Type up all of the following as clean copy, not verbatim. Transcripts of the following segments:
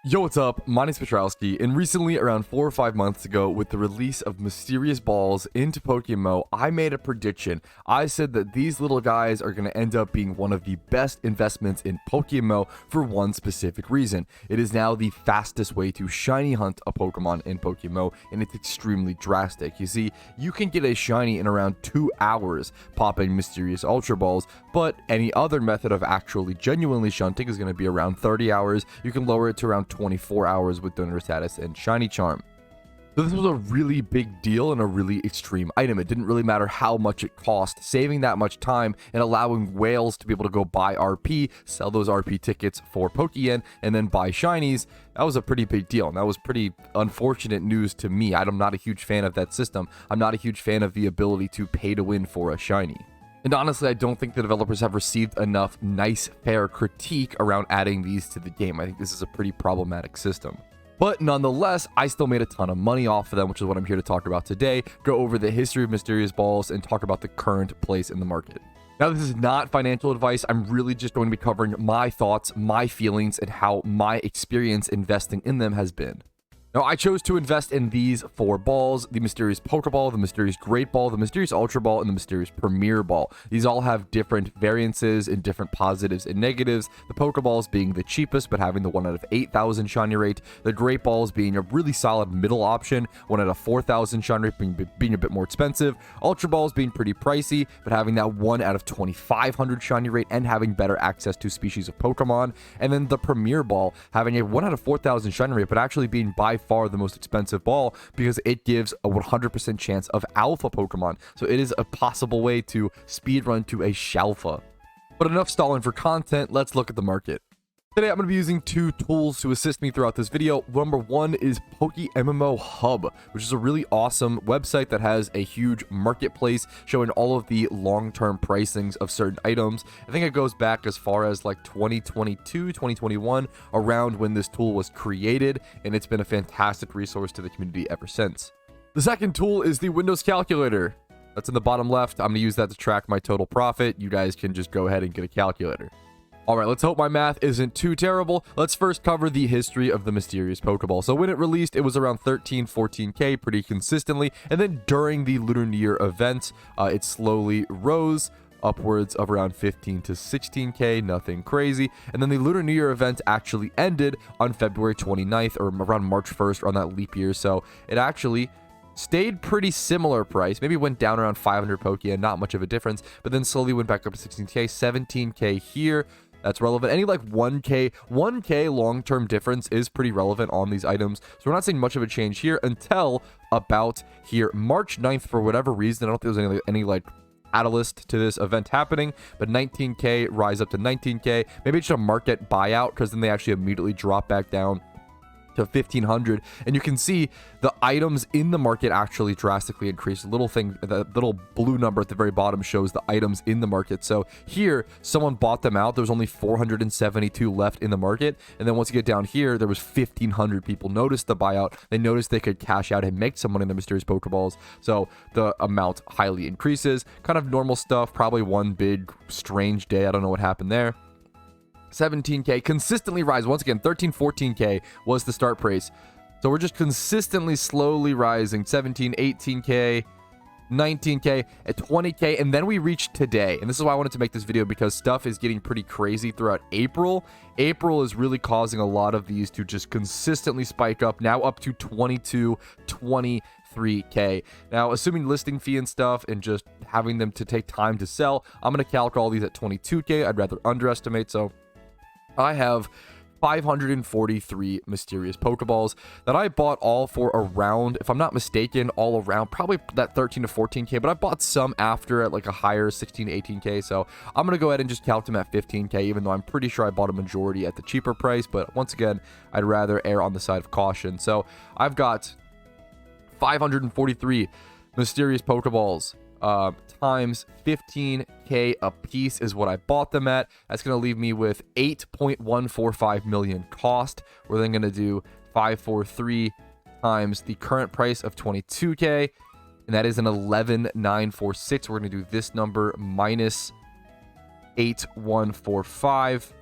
Yo, what's up? My name's Patrouski, and recently, around 4 or 5 months ago, with the release of Mysterious Balls into PokeMMO, I made a prediction. I said that these little guys are going to end up being one of the best investments in PokeMMO for one specific reason. It is now the fastest way to shiny hunt a Pokemon in PokeMMO, and it's extremely drastic. You see, you can get a shiny in around 2 hours popping Mysterious Ultra Balls, but any other method of actually genuinely shunting is going to be around 30 hours. You can lower it to around 24 hours with donor status and shiny charm. So this was a really big deal and a really extreme item. It didn't really matter how much it cost. Saving that much time and allowing whales to be able to go buy RP, sell those RP tickets for Pokeyen, and then buy shinies, that was a pretty big deal. And that was pretty unfortunate news to me. I'm not a huge fan of that system. I'm not a huge fan of the ability to pay to win for a shiny. And honestly, I don't think the developers have received enough nice, fair critique around adding these to the game. I think this is a pretty problematic system. But nonetheless, I still made a ton of money off of them, which is what I'm here to talk about today. Go over the history of Mysterious Balls and talk about the current place in the market. Now, this is not financial advice. I'm really just going to be covering my thoughts, my feelings, and how my experience investing in them has been. Now, I chose to invest in these 4 balls: the Mysterious Pokeball, the Mysterious Great Ball, the Mysterious Ultra Ball, and the Mysterious Premier Ball. These all have different variances and different positives and negatives. The Pokeballs being the cheapest, but having the 1 out of 8,000 shiny rate. The Great Balls being a really solid middle option, 1 out of 4,000 shiny rate being a bit more expensive. Ultra Balls being pretty pricey, but having that 1 out of 2,500 shiny rate and having better access to species of Pokemon. And then the Premier Ball having a 1 out of 4,000 shiny rate, but actually being by far the most expensive ball because it gives a 100% chance of alpha Pokemon. So it is a possible way to speedrun to a Shalfa. But enough stalling for content, let's look at the market. Today, I'm going to be using 2 tools to assist me throughout this video. Number 1 is PokeMMO Hub, which is a really awesome website that has a huge marketplace showing all of the long-term pricings of certain items. I think it goes back as far as like 2022, 2021, around when this tool was created, and it's been a fantastic resource to the community ever since. The second tool is the Windows Calculator. That's in the bottom left. I'm going to use that to track my total profit. You guys can just go ahead and get a calculator. Alright, let's hope my math isn't too terrible. Let's first cover the history of the Mysterious Pokeball. So when it released, it was around 13, 14k pretty consistently, and then during the Lunar New Year event, it slowly rose upwards of around 15 to 16k, nothing crazy. And then the Lunar New Year event actually ended on February 29th, or around March 1st, on that leap year, so it actually stayed pretty similar price, maybe went down around 500 Pokeyen, not much of a difference, but then slowly went back up to 16k, 17k here. That's relevant. Any like 1k long-term difference is pretty relevant on these items. So we're not seeing much of a change here until about here. March 9th, for whatever reason, I don't think there's any like catalyst to this event happening, but 19k rise up to 19k. Maybe it's just a market buyout, because then they actually immediately drop back down to 1500, and you can see the items in the market actually drastically increase. The little blue number at the very bottom shows the items in the market. So here, someone bought them out. There was only 472 left in the market, and then once you get down here, there was 1500 people noticed the buyout. They noticed they could cash out and make some money in the Mysterious Pokeballs, so the amount highly increases. Kind of normal stuff, probably one big strange day. I don't know what happened there. 17k consistently rise. Once again, 13, 14k was the start price. So we're just consistently slowly rising. 17, 18k, 19k, at 20k, and then we reached today. And this is why I wanted to make this video, because stuff is getting pretty crazy throughout April. April is really causing a lot of these to just consistently spike up, now up to 22, 23k. Now, assuming listing fee and stuff and just having them to take time to sell, I'm going to calc all these at 22k. I'd rather underestimate, so I have 543 Mysterious Pokeballs that I bought all for around, if I'm not mistaken, all around probably that 13 to 14k, but I bought some after at like a higher 16 to 18k, so I'm going to go ahead and just count them at 15k, even though I'm pretty sure I bought a majority at the cheaper price, but once again, I'd rather err on the side of caution. So I've got 543 Mysterious Pokeballs times 15k a piece is what I bought them at. That's going to leave me with 8.145 million cost. We're then going to do 543 times the current price of 22k, and that is an 11,946. We're going to do this number minus 8,145.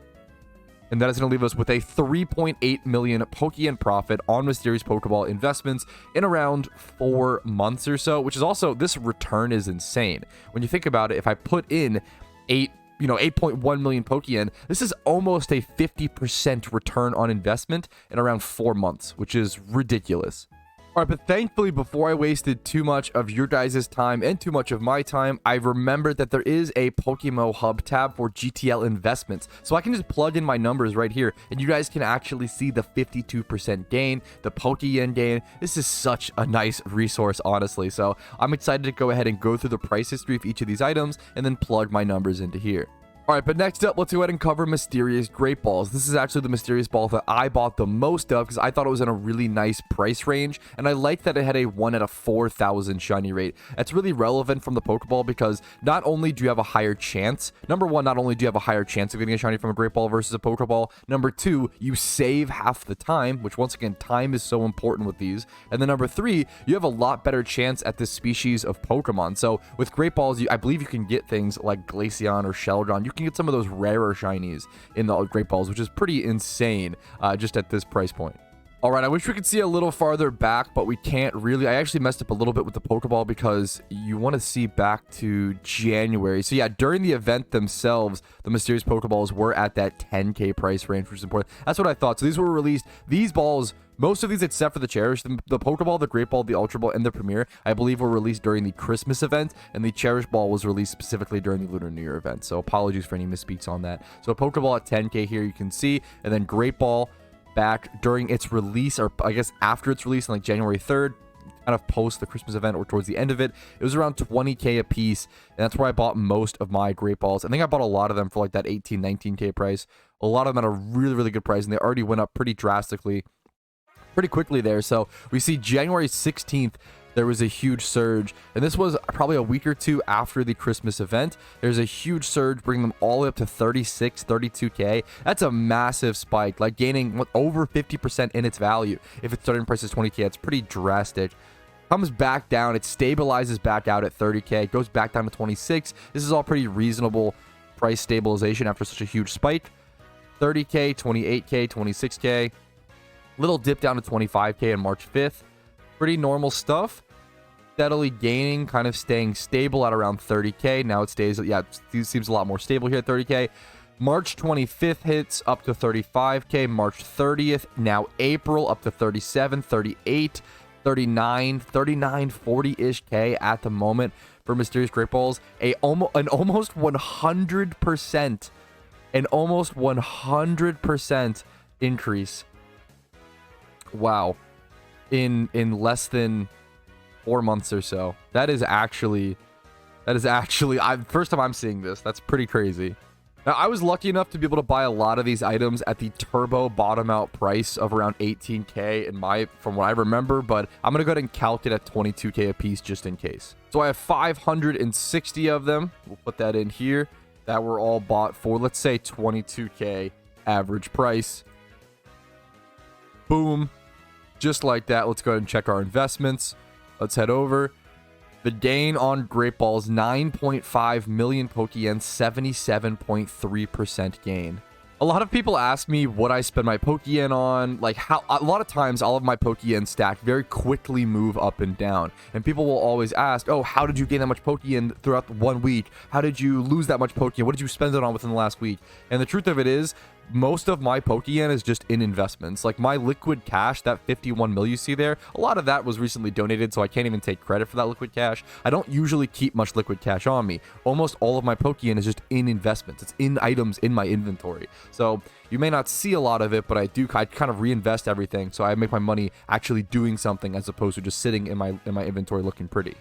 And that is going to leave us with a 3.8 million Pokeyen profit on Mysterious Pokeball investments in around 4 months or so, which is also, this return is insane. When you think about it, if I put in 8.1 million Pokeyen, this is almost a 50% return on investment in around 4 months, which is ridiculous. All right, but thankfully, before I wasted too much of your guys' time and too much of my time, I remembered that there is a PokeMMO Hub tab for GTL investments. So I can just plug in my numbers right here, and you guys can actually see the 52% gain, the Pokeyen gain. This is such a nice resource, honestly. So I'm excited to go ahead and go through the price history of each of these items and then plug my numbers into here. All right, but next up, let's go ahead and cover Mysterious Great Balls. This is actually the Mysterious Ball that I bought the most of because I thought it was in a really nice price range, and I like that it had a 1 out of 4,000 shiny rate. That's really relevant from the Pokeball because not only do you have a higher chance, number one, not only do you have a higher chance of getting a shiny from a Great Ball versus a Pokeball, number two, you save half the time, which once again, time is so important with these, and then number three, you have a lot better chance at this species of Pokemon. So with Great Balls, I believe you can get things like Glaceon or Sheldon. You can get some of those rarer shinies in the Great Balls, which is pretty insane just at this price point. All right, I wish we could see a little farther back, but we can't really. I actually messed up a little bit with the Pokeball because you want to see back to January. So yeah, during the event themselves, the Mysterious Pokeballs were at that 10K price range, which is important. That's what I thought. So these were released. These balls, most of these except for the Cherish, the Pokeball, the Great Ball, the Ultra Ball, and the Premier, I believe were released during the Christmas event, and the Cherish Ball was released specifically during the Lunar New Year event. So apologies for any misspeaks on that. So Pokeball at 10K here, you can see, and then Great Ball back during its release, or I guess after its release on like January 3rd, kind of post the Christmas event or towards the end of it, it was around 20K a piece, and that's where I bought most of my Great Balls. I think I bought a lot of them for like that 18, 19K price. A lot of them at a really, really good price, and they already went up pretty drastically, pretty quickly there. So we see January 16th, there was a huge surge, and this was probably a week or two after the Christmas event. There's a huge surge, bringing them all the way up to 36, 32K. That's a massive spike, like gaining over 50% in its value. If its starting price is 20K, it's pretty drastic. Comes back down, it stabilizes back out at 30K, goes back down to 26. This is all pretty reasonable price stabilization after such a huge spike. 30K, 28K, 26K. Little dip down to 25K on March 5th. Pretty normal stuff. Steadily gaining, kind of staying stable at around 30K. Now it stays, yeah, it seems a lot more stable here at 30K. March 25th hits up to 35K. March 30th, now April, up to 37, 38, 39, 40-ish K at the moment for Mysterious Great Balls. An almost 100% increase. Wow. In less than 4 months or so. That is actually first time I'm seeing this. That's pretty crazy. Now, I was lucky enough to be able to buy a lot of these items at the turbo bottom out price of around 18K from what I remember, but I'm gonna go ahead and calc it at 22K a piece just in case. So I have 560 of them. We'll put that in here, that were all bought for, let's say, 22K average price. Boom. Just like that. Let's go ahead and check our investments. Let's head over. The gain on Great Balls, 9.5 million Pokeyen, 77.3% gain. A lot of people ask me what I spend my Pokeyen on, like how a lot of times all of my Pokeyen stack very quickly move up and down. And people will always ask, oh, how did you gain that much Pokeyen throughout 1 week? How did you lose that much Pokeyen? What did you spend it on within the last week? And the truth of it is, most of my Pokeyen is just in investments. Like my liquid cash, that 51 mil you see there, a lot of that was recently donated, so I can't even take credit for that liquid cash. I don't usually keep much liquid cash on me. Almost all of my Pokeyen is just in investments. It's in items in my inventory. So you may not see a lot of it, but I kind of reinvest everything, so I make my money actually doing something as opposed to just sitting in my inventory looking pretty.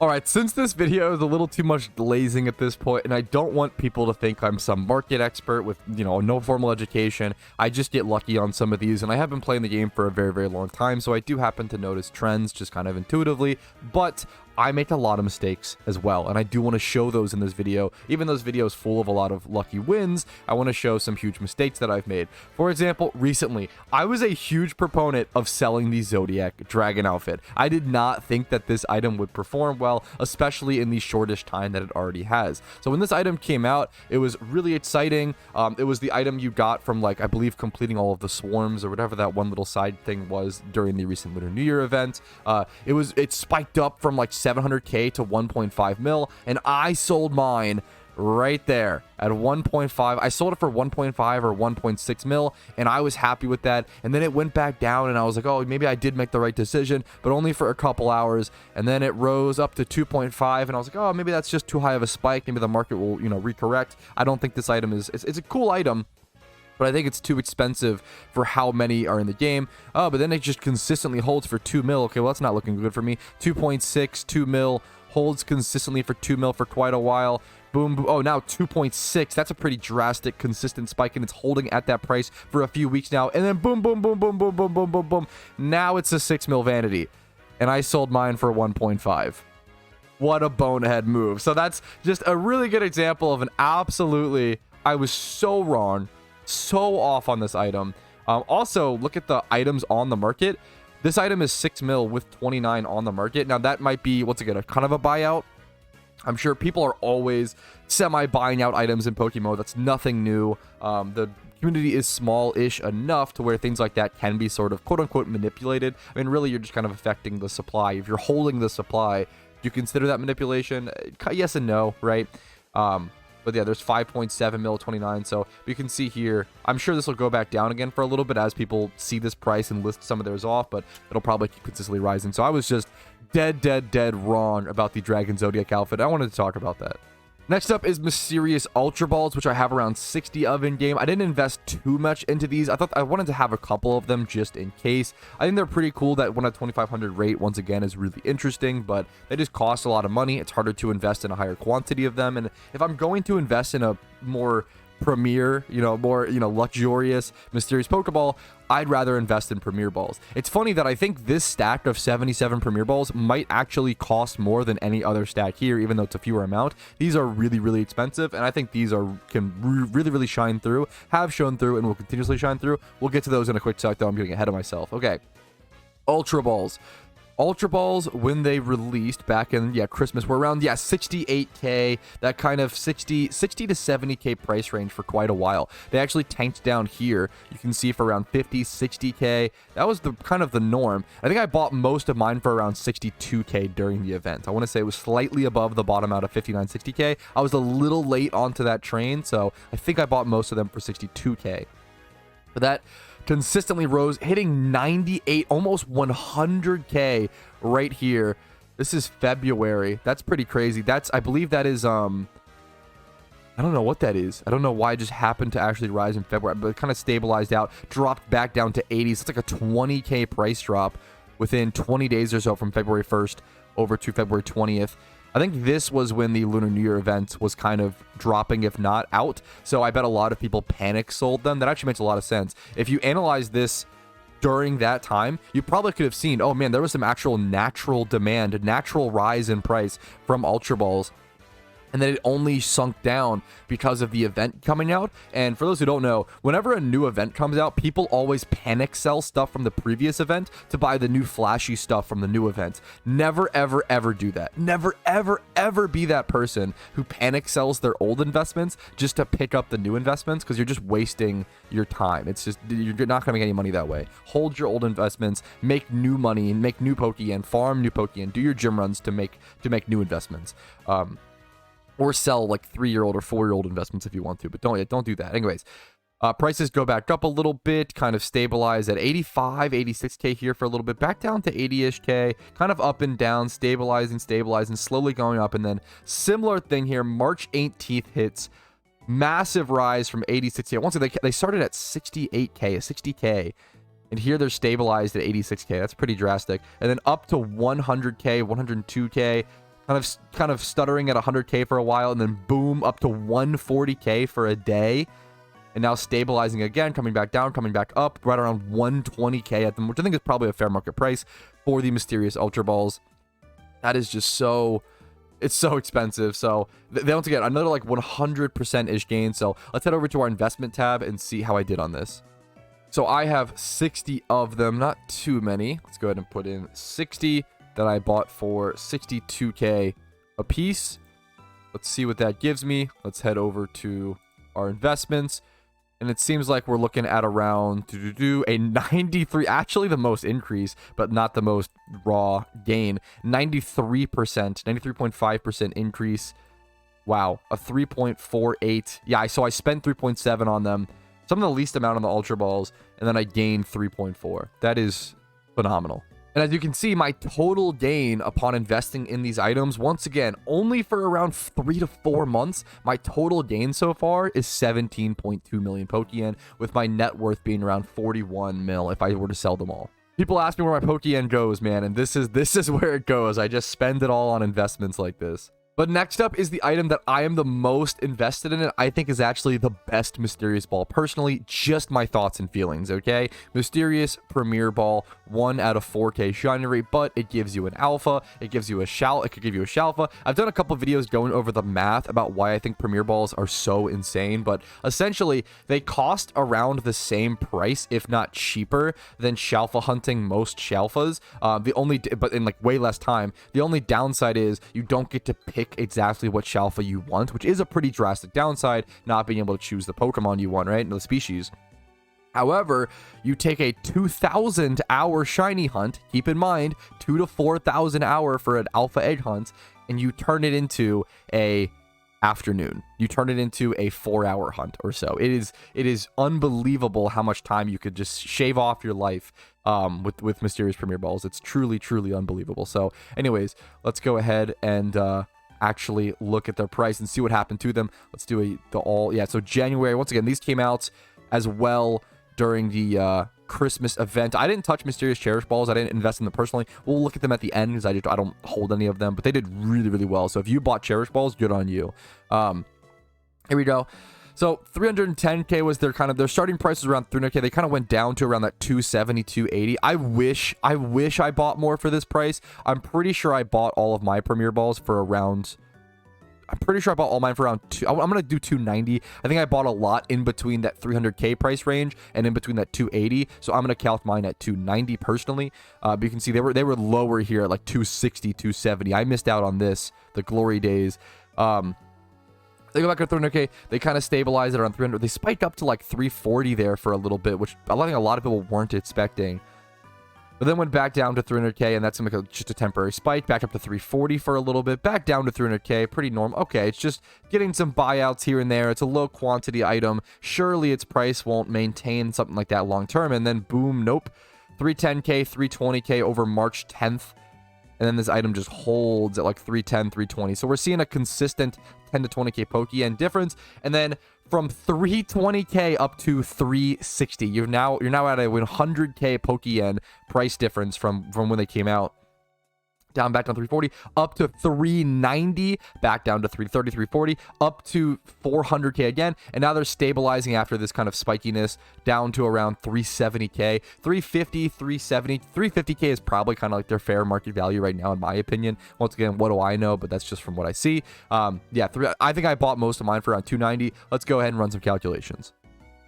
Alright, since this video is a little too much glazing at this point, and I don't want people to think I'm some market expert with, no formal education, I just get lucky on some of these, and I have been playing the game for a very, very long time, so I do happen to notice trends just kind of intuitively, but I make a lot of mistakes as well, and I do want to show those in this video. Even those videos full of a lot of lucky wins, I want to show some huge mistakes that I've made. For example, recently, I was a huge proponent of selling the Zodiac Dragon outfit. I did not think that this item would perform well, especially in the shortish time that it already has. So when this item came out, it was really exciting. It was the item you got from, like, I believe completing all of the swarms or whatever that one little side thing was during the recent Lunar New Year event. It spiked up from like 700k to 1.5 mil, and I sold mine right there at 1.5. I sold it for 1.5 or 1.6 mil, and I was happy with that. And then it went back down, and I was like, oh, maybe I did make the right decision, but only for a couple hours. And then it rose up to 2.5, and I was like, oh, maybe that's just too high of a spike. Maybe the market will, you know, recorrect. I don't think this item is, it's a cool item, but I think it's too expensive for how many are in the game. Oh, but then it just consistently holds for 2 mil. Okay, well, that's not looking good for me. 2.6, 2 mil, holds consistently for 2 mil for quite a while. Boom, boom. Oh, now 2.6. That's a pretty drastic, consistent spike, and it's holding at that price for a few weeks now. And then boom, boom, boom, boom, boom, boom, boom, boom, boom. Now it's a 6 mil vanity, and I sold mine for 1.5. What a bonehead move. So that's just a really good example of an absolutely, I was so wrong, so off on this item. Also, look at the items on the market. This item is 6 mil with 29 on the market. Now that might be, what's it gonna, kind of a buyout. I'm sure people are always semi-buying out items in PokeMMO. That's nothing new. The community is small-ish enough to where things like that can be sort of quote-unquote manipulated. I mean, really, you're just kind of affecting the supply. If you're holding the supply, do you consider that manipulation? Yes and no, right? But yeah, there's 5.7 mil 29. So you can see here, I'm sure this will go back down again for a little bit as people see this price and list some of theirs off, but it'll probably keep consistently rising. So I was just dead wrong about the Dragon Zodiac outfit. I wanted to talk about that. Next up is Mysterious Ultra Balls, which I have around 60 of in game. I didn't invest too much into these. I thought I wanted to have a couple of them just in case. I think they're pretty cool. That one at 2,500 rate, once again, is really interesting, but they just cost a lot of money. It's harder to invest in a higher quantity of them. And if I'm going to invest in a more premier, more, luxurious Mysterious Pokeball, I'd rather invest in Premier Balls. It's funny that I think this stack of 77 Premier Balls might actually cost more than any other stack here, even though it's a fewer amount. These are really expensive, and I think these can really shine through, have shown through, and will continuously shine through. We'll get to those in a quick sec, though. I'm getting ahead of myself. Okay. Ultra Balls. Ultra Balls, when they released back in, Christmas, were around, 68k, that kind of 60 to 70k price range for quite a while. They actually tanked down here. You can see for around 50, 60k. That was the kind of the norm. I think I bought most of mine for around 62k during the event. I want to say it was slightly above the bottom out of 59, 60k. I was a little late onto that train, so I think I bought most of them for 62k. But that consistently rose, hitting 98, almost 100k right here. This is February. That's pretty crazy. I believe that is, I don't know what that is. I don't know why it just happened to actually rise in February, but it kind of stabilized out, dropped back down to 80. So it's like a 20k price drop within 20 days or so from February 1st over to February 20th. I think this was when the Lunar New Year event was kind of dropping, if not out. So I bet a lot of people panic sold them. That actually makes a lot of sense. If you analyze this during that time, you probably could have seen, oh man, there was some actual natural demand, natural rise in price from Ultra Balls. And then it only sunk down because of the event coming out. And for those who don't know, whenever a new event comes out, people always panic sell stuff from the previous event to buy the new flashy stuff from the new event. Never, ever do that. Never, ever be that person who panic sells their old investments just to pick up the new investments, because you're just wasting your time. It's just, you're not going to make any money that way. Hold your old investments, make new money, and make new Pokeyen, farm new Pokeyen, do your gym runs to make new investments. Or sell like 3-year-old or 4-year-old investments if you want to, but don't do that. Anyways, prices go back up a little bit, kind of stabilize at 85, 86k here for a little bit, back down to 80-ish k, kind of up and down, stabilizing, slowly going up, and then similar thing here. March 18th hits, massive rise from 86k. Once they started at 68k, 60k. And here they're stabilized at 86k. That's pretty drastic. And then up to 100k, 102k. Kind of stuttering at 100k for a while, and then boom, up to 140k for a day, and now stabilizing again, coming back down, coming back up, right around 120k at them, which I think is probably a fair market price for the Mysterious Ultra Balls. That is just so, it's so expensive. So they don't get another like 100% ish gain. So let's head over to our investment tab and see how I did on this. So I have 60 of them, not too many. Let's go ahead and put in 60 that I bought for 62K a piece. Let's see what that gives me. Let's head over to our investments. And it seems like we're looking at around a 93, actually the most increase, but not the most raw gain. 93%, 93.5% increase. Wow, a 3.48. Yeah, so I spent 3.7 on them. Some of the least amount on the Ultra Balls, and then I gained 3.4. That is phenomenal. And as you can see, my total gain upon investing in these items, once again, only for around 3 to 4 months, my total gain so far is 17.2 million Pokeyen, with my net worth being around 41 mil if I were to sell them all. People ask me where my Pokeyen goes, man, and this is where it goes. I just spend it all on investments like this. But next up is the item that I am the most invested in, and I think is actually the best Mysterious Ball. Personally, just my thoughts and feelings, okay? Mysterious Premier Ball, 1 out of 4K shiny rate, but it gives you an alpha, it gives you a it could give you a shalfa. I've done a couple videos going over the math about why I think Premier Balls are so insane, but essentially, they cost around the same price, if not cheaper, than shalfa hunting most shalfas. But in like way less time. The only downside is you don't get to pick exactly what shalfa you want, which is a pretty drastic downside, not being able to choose the Pokemon you want, right? The species. However, you take a 2,000 hour shiny hunt, keep in mind, 2 to 4,000 hour for an alpha egg hunt, and you turn it into a afternoon. You turn it into a 4-hour hunt or so. It is unbelievable how much time you could just shave off your life with Mysterious Premier Balls. It's truly unbelievable. So anyways, let's go ahead and actually look at their price and see what happened to them. Let's do so January, once again, these came out as well during the Christmas event. I didn't touch Mysterious Cherish Balls. I didn't invest in them personally. We'll look at them at the end because I don't hold any of them, but they did really well. So if you bought Cherish Balls, good on you. Here we go. So 310K was their starting price was around 300K. They kind of went down to around that 270, 280. I wish I bought more for this price. I'm pretty sure I bought all of my Premier Balls for around, I'm pretty sure I bought all mine for around I'm going to do 290. I think I bought a lot in between that 300K price range and in between that 280. So I'm going to calc mine at 290 personally. But you can see they were lower here at like 260, 270. I missed out on this, the glory days. They go back to 300K. They kind of stabilize it around 300. They spiked up to like 340 there for a little bit, which I think a lot of people weren't expecting. But then went back down to 300K, and that's just a temporary spike. Back up to 340 for a little bit. Back down to 300K. Pretty normal. Okay, it's just getting some buyouts here and there. It's a low quantity item. Surely its price won't maintain something like that long term. And then boom, nope. 310K, 320K over March 10th. And then this item just holds at like 310, 320. So we're seeing a consistent 10 to 20K Pokeyen difference. And then from 320K up to 360, you're now at a 100K Pokeyen price difference from when they came out. Down back down 340, up to 390, back down to 330, 340, up to 400K again, and now they're stabilizing after this kind of spikiness down to around 370K, 350, 370, 350K is probably kind of like their fair market value right now, in my opinion. Once again, what do I know? But that's just from what I see. I think I bought most of mine for around 290. Let's go ahead and run some calculations.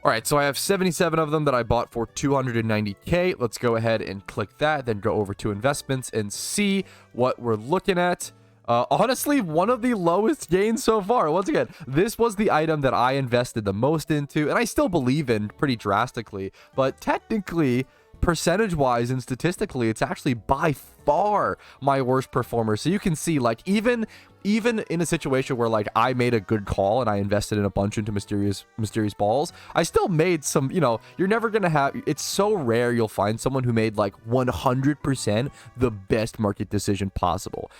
All right, so I have 77 of them that I bought for 290K. Let's go ahead and click that, then go over to investments and see what we're looking at. Honestly, one of the lowest gains so far. Once again, this was the item that I invested the most into, and I still believe in pretty drastically, but technically, percentage-wise and statistically, it's actually by far my worst performer. So you can see, like, even in a situation where like I made a good call and I invested in a bunch into mysterious balls, I still made some, you're never gonna have, it's so rare you'll find someone who made like 100% the best market decision possible.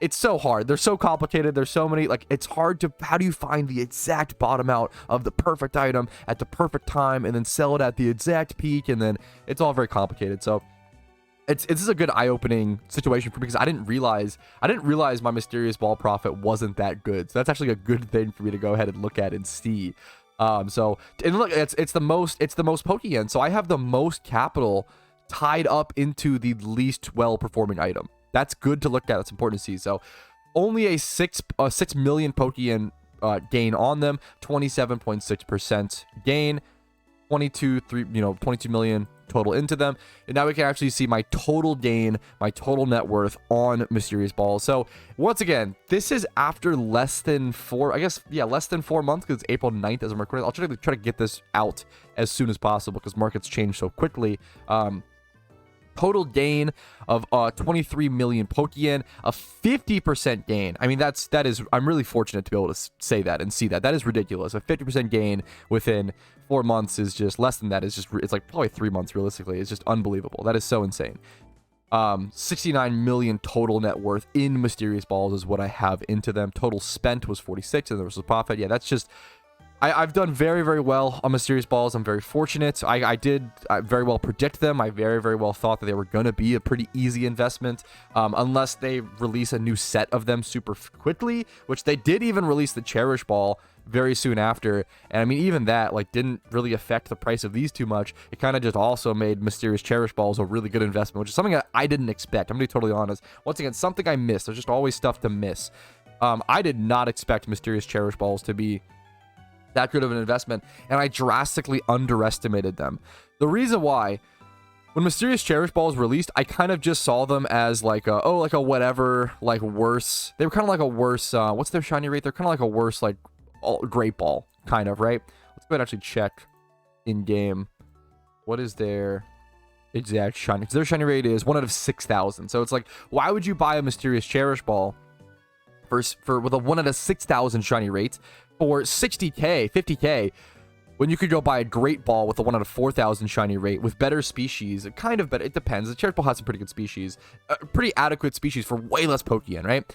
It's so hard. They're so complicated. There's so many, like, it's hard to, how do you find the exact bottom out of the perfect item at the perfect time and then sell it at the exact peak, and then it's all very complicated. So this is a good eye-opening situation for me because I didn't realize my Mysterious Ball profit wasn't that good. So that's actually a good thing for me to go ahead and look at and see. And look, it's the most Pokeyen. So I have the most capital tied up into the least well-performing item. That's good to look at. That's important to see. So only a 6 million Pokeyen gain on them, 27.6% gain, 22 million total into them. And now we can actually see my total gain, my total net worth on Mysterious Balls. So once again, this is after less than 4 months, because it's April 9th as I'm recording. I'll try to get this out as soon as possible because markets change so quickly. Total gain of 23 million Pokeyen, a 50% gain. I mean, that is, I'm really fortunate to be able to say that and see that. That is ridiculous. A 50% gain within 4 months is just less than that. It's like probably 3 months realistically. It's just unbelievable. That is so insane. 69 million total net worth in Mysterious Balls is what I have into them. Total spent was 46, and there was a profit. Yeah, that's just... I've done very, very well on Mysterious Balls. I'm very fortunate. I did very well predict them. I very, very well thought that they were going to be a pretty easy investment, unless they release a new set of them super quickly, which they did even release the Cherish Ball very soon after. And I mean, even that like didn't really affect the price of these too much. It kind of just also made Mysterious Cherish Balls a really good investment, which is something that I didn't expect. I'm going to be totally honest. Once again, something I missed. There's just always stuff to miss. I did not expect Mysterious Cherish Balls to be that good of an investment, and I drastically underestimated them. The reason why, when Mysterious Cherish Balls released, I kind of just saw them as like a whatever, like worse. They were kind of like a worse, what's their shiny rate? They're kind of like a worse, like Great Ball, kind of, right? Let's go ahead and actually check in game. What is their exact shiny? Because their shiny rate is 1 out of 6,000. So it's like, why would you buy a Mysterious Cherish Ball with a 1 out of 6,000 shiny rate for 60k, 50k, when you could go buy a Great Ball with a 1 out of 4,000 shiny rate with better species? Kind of better. It depends. The Cherish Ball has some pretty good species, pretty adequate species for way less Pokeyen, right?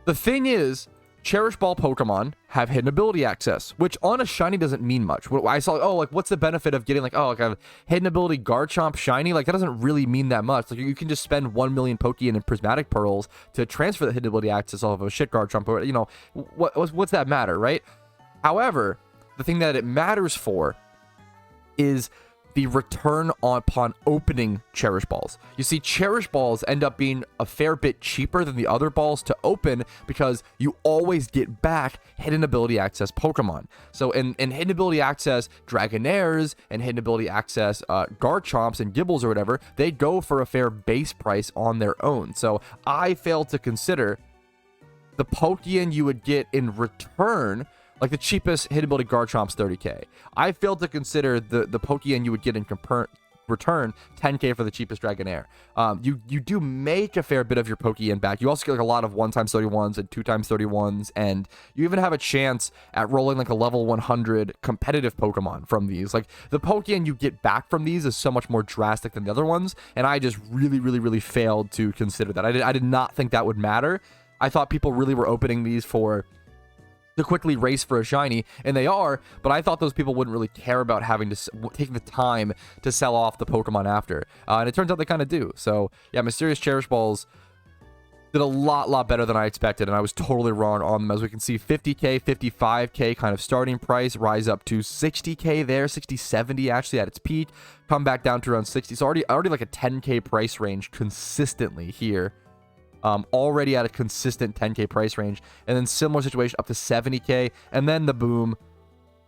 The thing is, Cherish Ball Pokemon have hidden ability access, which on a shiny doesn't mean much. I saw, oh, like, what's the benefit of getting, like, oh, like a hidden ability Garchomp shiny? Like, that doesn't really mean that much. Like, you can just spend 1 million Pokeyen in Prismatic Pearls to transfer the hidden ability access off of a shit Garchomp, or, you know, what's that matter, right? However, the thing that it matters for is the return upon opening Cherish Balls. You see, Cherish Balls end up being a fair bit cheaper than the other balls to open because you always get back hidden ability access Pokemon. So in hidden ability access Dragonairs and hidden ability access Garchomps and Gibbles or whatever, they go for a fair base price on their own. So I failed to consider the Pokeyen you would get in return. Like the cheapest hidden ability Garchomp's 30k. I failed to consider the Pokeyen you would get in return 10k for the cheapest Dragonair. You do make a fair bit of your Pokeyen back. You also get like a lot of 1x31s and 2x31s, and you even have a chance at rolling like a level 100 competitive Pokemon from these. Like the Pokeyen you get back from these is so much more drastic than the other ones, and I just really failed to consider that. I did not think that would matter. I thought people really were opening these to quickly race for a shiny, and they are, but I thought those people wouldn't really care about having to take the time to sell off the Pokemon after, and it turns out they kind of do. So yeah, Mysterious Cherish Balls did a lot better than I expected, and I was totally wrong on them. As we can see, 50k, 55k kind of starting price, rise up to 60k there, 60, 70 actually at its peak, come back down to around 60, so already like a 10k price range consistently here. Already at a consistent 10k price range, and then similar situation up to 70k, and then the boom,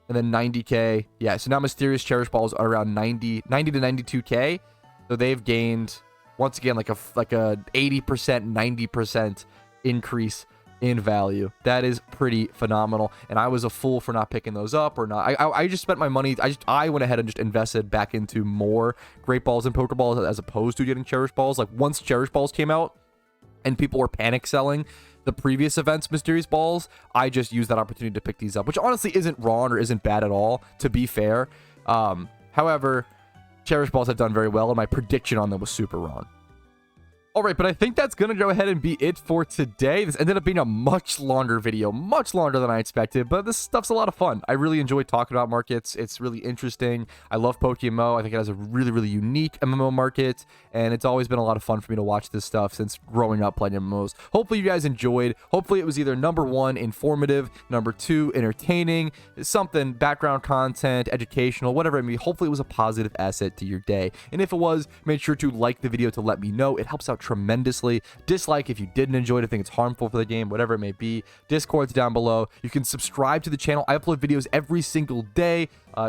and then 90k. Yeah, so now Mysterious Cherish Balls are around 90 to 92k, so they've gained once again like a 80%, 90% increase in value. That is pretty phenomenal, and I was a fool for not picking those up or not. I just spent my money. I went ahead and just invested back into more Great Balls and Pokeballs as opposed to getting Cherish Balls. Like once Cherish Balls came out and people were panic selling the previous events Mysterious Balls, I just used that opportunity to pick these up, which honestly isn't wrong or isn't bad at all, to be fair. However, Cherish Balls have done very well, and my prediction on them was super wrong. All right, but I think that's going to go ahead and be it for today. This ended up being a much longer video, much longer than I expected, but this stuff's a lot of fun. I really enjoy talking about markets. It's really interesting. I love PokeMMO. I think it has a really unique MMO market, and it's always been a lot of fun for me to watch this stuff since growing up playing MMOs. Hopefully you guys enjoyed. Hopefully it was either number 1, informative, number 2, entertaining, something, background content, educational, whatever it may be. Hopefully it was a positive asset to your day. And if it was, make sure to like the video to let me know. It helps out tremendously. Dislike if you didn't enjoy it, I think it's harmful for the game, whatever it may be. Discord's down below. You can subscribe to the channel. I upload videos every single day.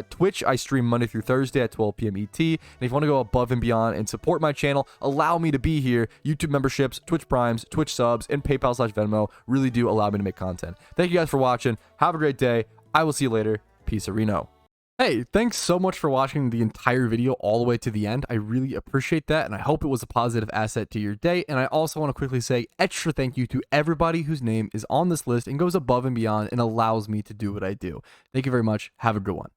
Twitch, I stream Monday through Thursday at 12 p.m. ET. And if you want to go above and beyond and support my channel, allow me to be here. YouTube memberships, Twitch Primes, Twitch subs, and PayPal/Venmo really do allow me to make content. Thank you guys for watching. Have a great day. I will see you later. Peace, Reno. Hey, thanks so much for watching the entire video all the way to the end. I really appreciate that, and I hope it was a positive asset to your day. And I also want to quickly say extra thank you to everybody whose name is on this list and goes above and beyond and allows me to do what I do. Thank you very much. Have a good one.